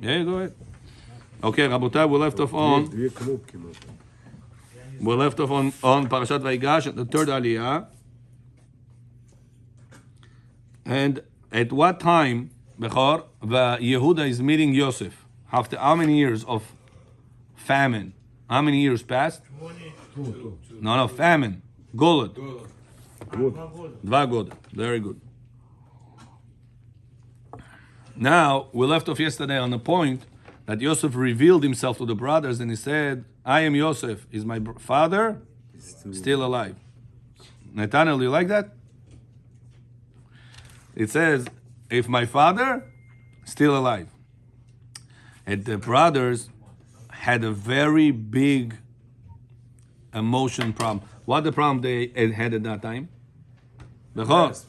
Yeah, go ahead. Okay, Rabotai, we left off on Parashat Vayigash at the third Aliyah. And at what time, Bechor, Yehuda is meeting Yosef? After how many years of famine? How many years passed? 22. No, famine. Golod. Dva god. Very good. Now, we left off yesterday on the point that Yosef revealed himself to the brothers and he said, I am Yosef. Is my father still alive? Nathaniel, you like that? It says, if my father still alive. And the brothers had a very big emotion problem. What the problem they had at that time? Because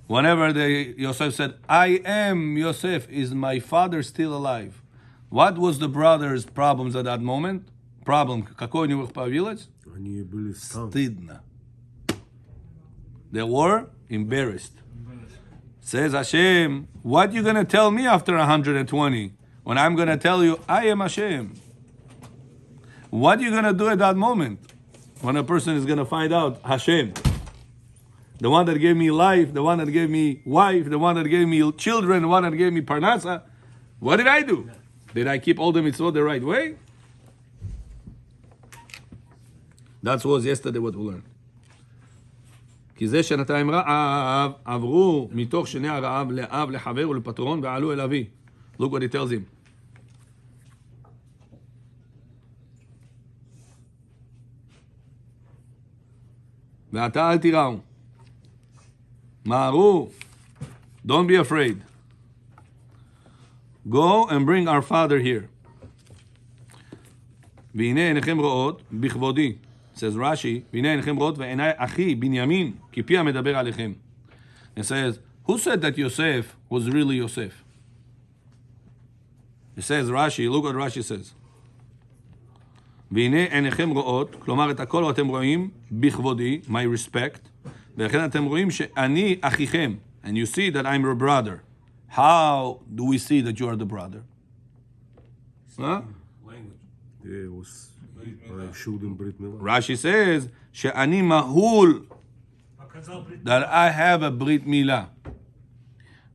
whenever Yosef said, I am Yosef, is my father still alive? What was the brothers' problems at that moment? Problem, какое у них появилось? Стыдно. They were embarrassed. Says Hashem, what you going to tell me after 120 when I'm going to tell you, I am Hashem? What are you going to do at that moment when a person is going to find out Hashem? The one that gave me life, the one that gave me wife, the one that gave me children, the one that gave me parnasa. What did I do? Did I keep all the mitzvot the right way? That was yesterday what we learned. כי זה שנתיים רעב עברו מתוך שני הרעב לאב, לחבר ולפטרון ועלו אל אבי. Look what he tells him. ועתה אל תיראו. מהרו. Don't be afraid. Go and bring our father here. והנה עיניכם רואות בכבודי. Says Rashi, והנה עיניכם רואות ועיני אחי בנימין, כי פי המדבר עליכם. It says, who said that Yosef was really Yosef? It says Rashi, look what Rashi says. והנה עיניכם רואות, כלומר את הכל אתם רואים בכבודי, my respect, ולכן אתם רואים שאני אחיכם, and you see that I'm your brother. How do we see that you are the brother? Huh? Language. Yeah, it was... I showed him Brit Milah. Rashi says, שאני מהול, that I have a Brit Milah.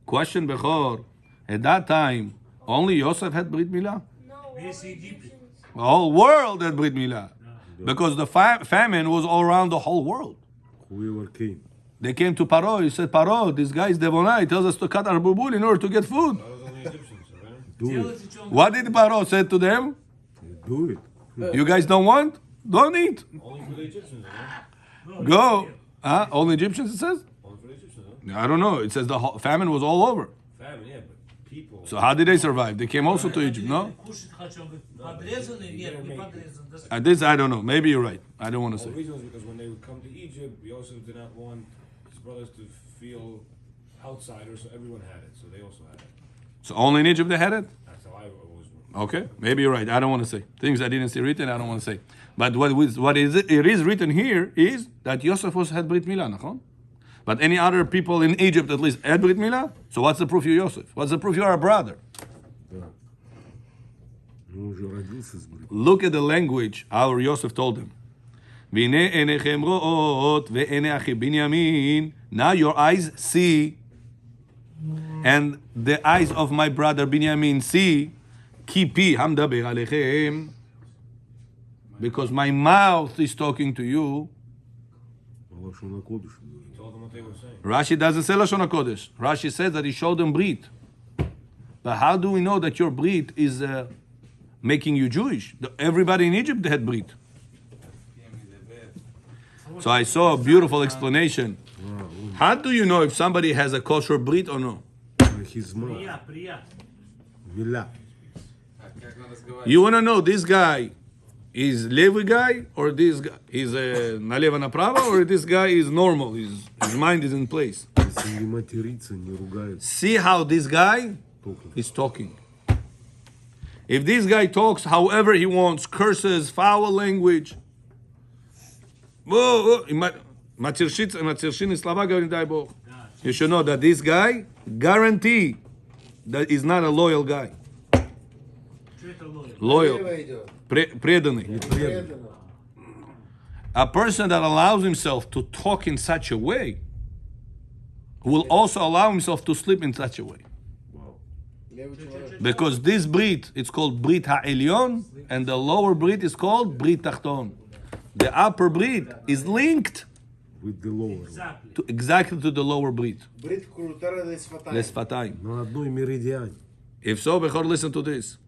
Question, Bechor, at that time, only Yosef had Brit Milah? The whole world had Brit Milah. Because the famine was all around the whole world. Whoever came. They came to Paro. He said, Paro, this guy is Devonai. He tells us to cut our bubul in order to get food. Do it. What did Paro say to them? Do it. You guys don't want? Don't eat. Only for the Egyptians, Go. Only Egyptians, it says? Only for the Egyptians, I don't know. It says the famine was all over. Famine, yeah, but people... So how did they survive? They came also to Egypt, no? This, I don't know. Maybe you're right. I don't want to The say. reason was because when they would come to Egypt, Yosef did not want his brothers to feel outsiders, so everyone had it. So they also had it. So only in Egypt they had it? That's how I always... Okay, maybe you're right. I don't want to say. Things I didn't see written, I don't want to say. But it is written here is that Yosef had Brit Milah, nachon? But any other people in Egypt at least had Brit Milah? So what's the proof you're Yosef? What's the proof you are a brother? Look at the language our Yosef told him. Now your eyes see, and the eyes of my brother Binyamin see, because my mouth is talking to you. He told them what they were saying. Rashi doesn't say Lashon HaKodesh. Rashi says that he showed them Brit. But how do we know that your Brit is making you Jewish? Everybody in Egypt had Brit. So I saw a beautiful explanation. How do you know if somebody has a kosher Brit or no? His mouth. Milah. You want to know this guy is Levi guy or this guy is a Naleva Naprava or this guy is normal? His mind is in place. Если не матерится, не ругается. See how this guy is talking. If this guy talks however he wants, curses, foul language, you should know that this guy guarantee that is not a loyal guy. Loyal. Слева идет. Преданный. Преданно. A person that allows himself to talk in such a way will also allow himself to sleep in such a way. Левый человек. Because this brit, it's called Brit HaElyon, and the lower brit is called Brit Tachton. The upper brit is linked With the lower. to exactly to the lower brit. Брит крутера лесфатай. Lesfatayim. На одной меридиане. If so, Bechor, listen to this.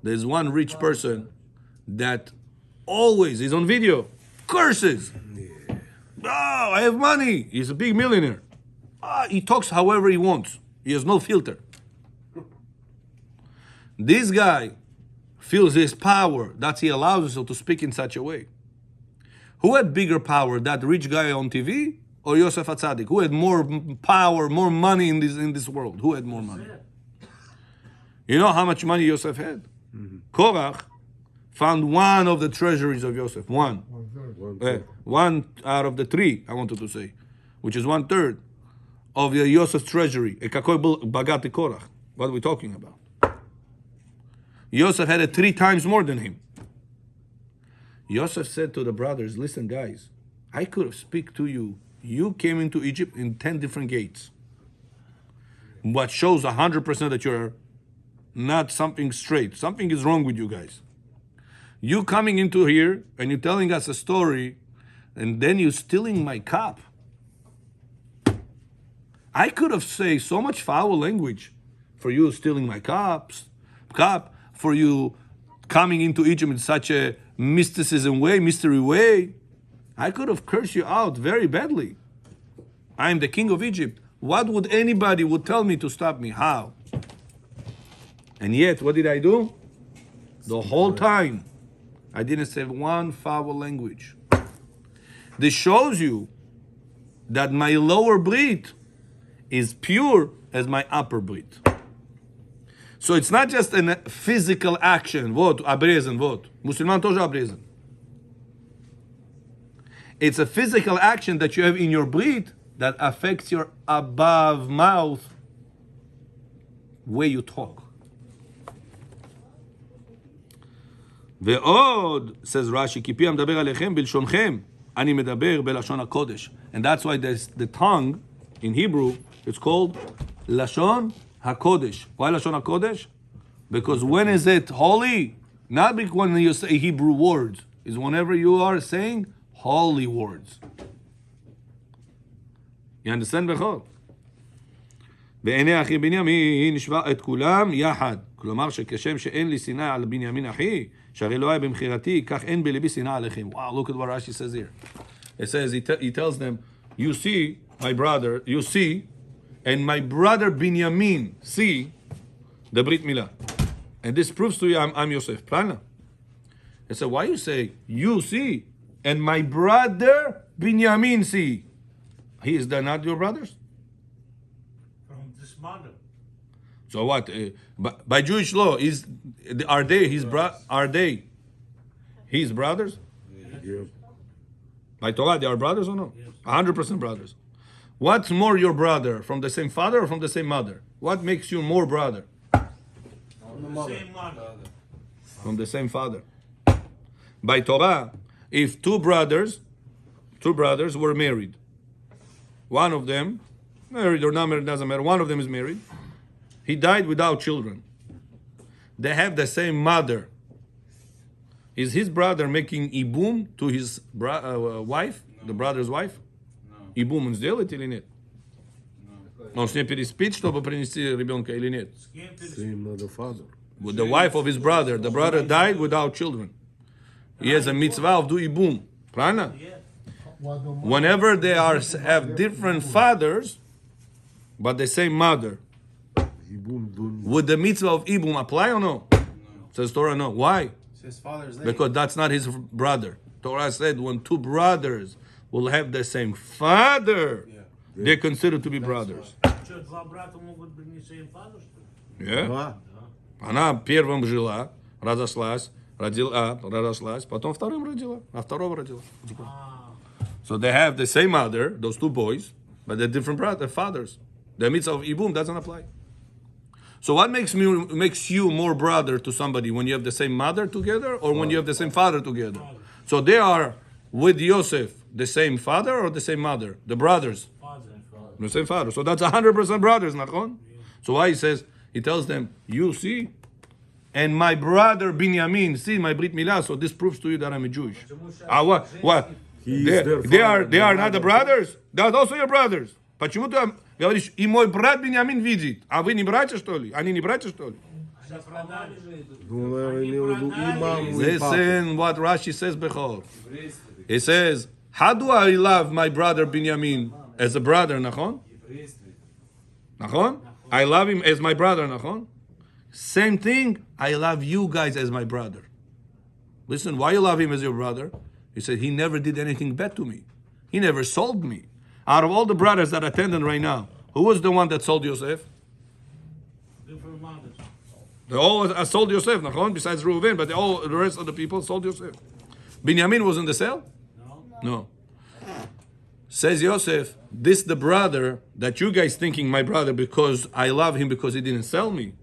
There's one rich person that always is on video, curses. Oh, I have money. He's a big millionaire. He talks however he wants. He has no filter. This guy feels his power that he allows himself to speak in such a way. Who had bigger power, that rich guy on TV or Yosef Atzadik? Who had more power, more money in this world? Who had more money? You know how much money Yosef had? Korach found one of the treasuries of Yosef. One out of the three, I wanted to say, which is 1/3 of the Yosef's treasury. Какой был богатый Korach? What are we talking about? Yosef had it 3 times more than him. Yosef said to the brothers, listen guys, I could have speak to you. You came into Egypt in 10 different gates. What shows 100% that you're not something straight. Something is wrong with you guys. You coming into here and you're telling us a story and then you're stealing my cup. I could have said so much foul language for you stealing my cup, for you coming into Egypt in such a mysticism way, mystery way. I could have cursed you out very badly. I'm the king of Egypt. What would anybody would tell me to stop me? How? And yet, what did I do? The whole time, I didn't say one foul language. This shows you that my lower brit is pure as my upper brit. So it's not just a physical action. Вот, обрезан, вот. Мусульман тоже обрезан. It's a physical action that you have in your brit that affects your above mouth way you talk. ועוד, says Rashi, כי פי המדבר עליכם בלשונכם, אני מדבר בלשון הקודש. And that's why there's the tongue in Hebrew, it's called לשון HaKodesh. Why לשון HaKodesh? Because when is it holy? Not because when you say Hebrew words. Is whenever you are saying holy words. You understand בכור? בעיני אחי בנימין נשבע את כולם יחד. כלומר שכשם שאין לי שנאה על בנימין אחי, שהרי לא היה במחירתי, כך אין בלבי שנאה עליכם. Wow, look at what Rashi says here. It says, he tells them, you see, my brother, you see, and my brother Binyamin see the Brit Milah. And this proves to you I'm Yosef. Plana. He said, why you say, you see, and my brother Binyamin see? Is that not your brothers? From this mother. So what? By Jewish law, are they his brothers? Yeah. By Torah, they are brothers or no? 100% brothers. What's more your brother? From the same father or from the same mother? What makes you more brother? The same mother. From the same father. By Torah, if two brothers were married, one of them, married or not married, doesn't matter, one of them is married, he died without children. They have the same mother. Is his brother making ibum to his wife, the brother's wife? Ibum он сделает или нет? Он с ней переспит, чтобы принести ребенка или нет? Same mother, father. With the wife of his brother. The brother died without children. He has a mitzvah of do ibum. Правильно? Whenever they have different fathers, but the same mother, Ibum don't. would the mitzvah of ibum apply or no? Says Torah, no. Why? His father's name. Because that's not his brother. Torah said when two brothers will have the same father, they're considered to be brothers. Что, два брата могут быть не same father, что ли? Yeah? Да. Она первым жила, разошлась, разошлась, потом вторым родила, а второго родила. So they have the same mother, those two boys, but they're different fathers. The mitzvah of ibum doesn't apply. So what makes you more brother to somebody when you have the same mother together or when you have the same father together? So they are with Yosef the same father or the same mother? The brothers. The same father. So that's 100% brothers, nachon? So why he tells them, you see, and my brother Binyamin, see my Brit Milah, so this proves to you that I'm a Jewish. What? They are not the brothers? That's also your brothers. Почему ты говоришь, и мой брат Биньямин видит, а вы не братья, что ли? Они не братья, что ли? Ну, наверное, имел в виду и маму, и папу. Listen what Rashi says, Bechor. He says, how do I love my brother Binyamin as a brother, nachon? Nachon? I love him as my brother, nachon? Same thing, I love you guys as my brother. Listen, why you love him as your brother? He said, he never did anything bad to me. He never sold me. Out of all the brothers that attended right now, who was the one that sold Yosef? Different mothers. They all sold Yosef, nachon? Besides Reuven, but the rest of the people sold Yosef. Binyamin was in the sale? No. Says Yosef, this the brother that you guys thinking my brother because I love him because he didn't sell me.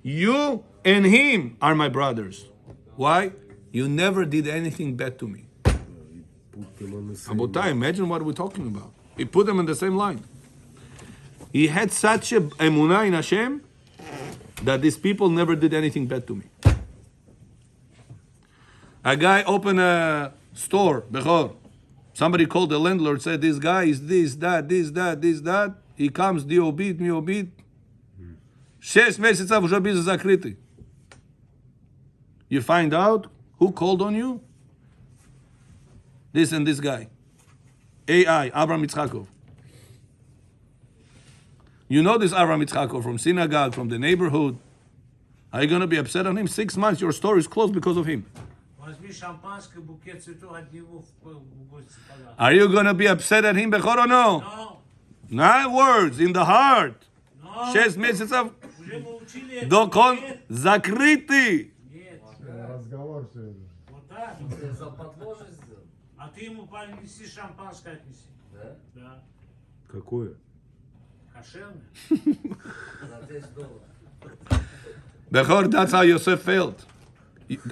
You and him are my brothers. Why? You never did anything bad to me. Abotai, imagine what we're talking about. He put them in the same line. He had such a emunah in Hashem that these people never did anything bad to me. A guy opened a store, Bechor. Somebody called the landlord, said, this guy is this, that. He comes, me obid. 6 месяцев уже бизнес закрытый. You find out who called on you? This and this guy. AI, Abraham Yitzchakov. You know this Abraham Yitzchakov from synagogue, from the neighborhood. Are you going to be upset on him? 6 months, your store is closed because of him. Возьми шампанское, букет цветов, от него в гости подарок. Are you going to be upset at him, Bechor, or no? No. Not words, in the heart. No. 6 месяцев, Уже мы учили это. докон Нет. закрытый. Нет. Разговор все. Вот так. А ты ему принеси шампанское отнеси. Да? Да. Какое? Кошерное. Bechor, that's how Yosef felt.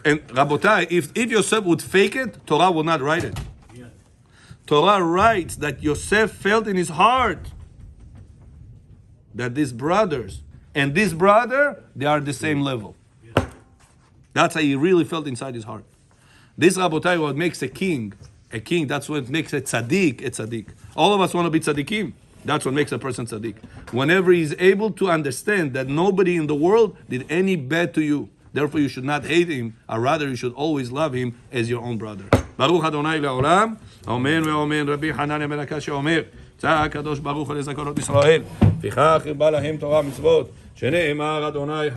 And Rabotai, if Yosef would fake it, Torah would not write it. Yeah. Torah writes that Yosef felt in his heart that these brothers and this brother, they are the same level. Yeah. That's how he really felt inside his heart. This Rabotai, what makes a king, that's what makes a tzaddik. All of us want to be tzaddikim. That's what makes a person tzaddik. Whenever he's able to understand that nobody in the world did any bad to you. Therefore, you should not hate him, or rather, you should always love him as your own brother. Baruch Adonai le'olam, amen ve'amen. Rabbi Hanania ben Akash omer, tzah HaKadosh Baruch le'zakorot Yisrael, fichach irba lahem Torah mitzvot, shene'emar Adonai